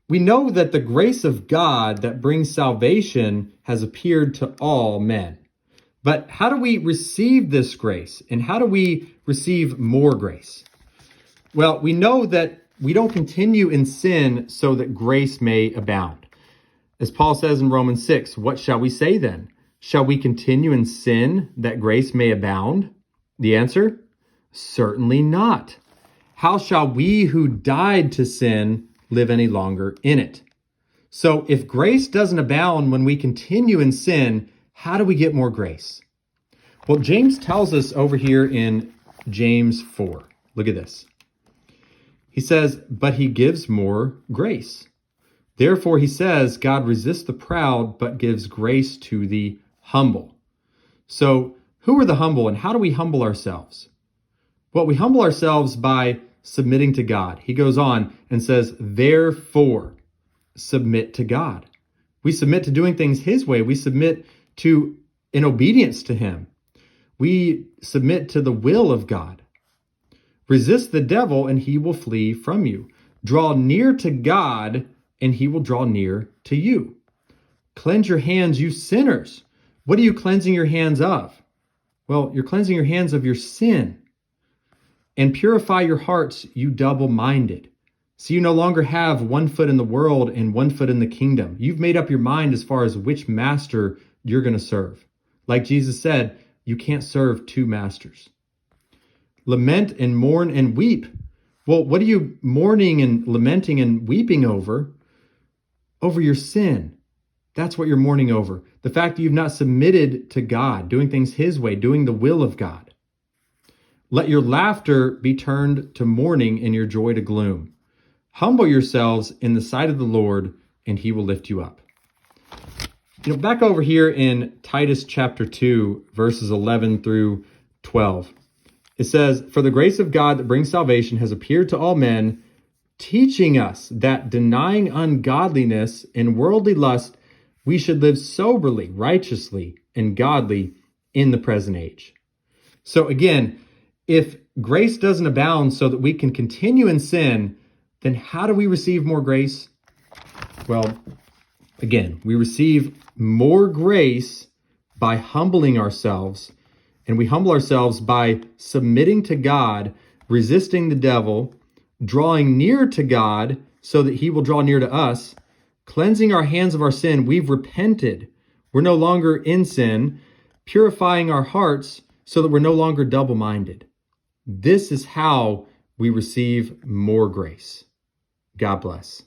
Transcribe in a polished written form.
We know that the grace of God that brings salvation has appeared to all men. But how do we receive this grace? And how do we receive more grace? Well, we know that we don't continue in sin so that grace may abound. As Paul says in Romans 6, what shall we say then? Shall we continue in sin that grace may abound? The answer? Certainly not. How shall we who died to sin live any longer in it? So if grace doesn't abound when we continue in sin, how do we get more grace? Well, James tells us over here in James 4. Look at this. He says, but he gives more grace. Therefore, he says, God resists the proud, but gives grace to the humble. So who are the humble and how do we humble ourselves? Well, we humble ourselves by submitting to God. He goes on and says, therefore, submit to God. We submit to doing things his way. We submit to in obedience to him. We submit to the will of God. Resist the devil and he will flee from you. Draw near to God and he will draw near to you. Cleanse your hands, you sinners. What are you cleansing your hands of? Well, you're cleansing your hands of your sin. And purify your hearts, you double-minded. So you no longer have one foot in the world and one foot in the kingdom. You've made up your mind as far as which master you're going to serve. Like Jesus said, you can't serve two masters. Lament and mourn and weep. Well, what are you mourning and lamenting and weeping over? Over your sin. That's what you're mourning over. The fact that you've not submitted to God, doing things his way, doing the will of God. Let your laughter be turned to mourning and your joy to gloom. Humble yourselves in the sight of the Lord, and he will lift you up. Back over here in Titus chapter 2, verses 11 through 12. It says, for the grace of God that brings salvation has appeared to all men, teaching us that denying ungodliness and worldly lust, we should live soberly, righteously, and godly in the present age. So again, if grace doesn't abound so that we can continue in sin, then how do we receive more grace? Well, again, we receive more grace by humbling ourselves, and we humble ourselves by submitting to God, resisting the devil, drawing near to God so that he will draw near to us, cleansing our hands of our sin. We've repented. We're no longer in sin, purifying our hearts so that we're no longer double-minded. This is how we receive more grace. God bless.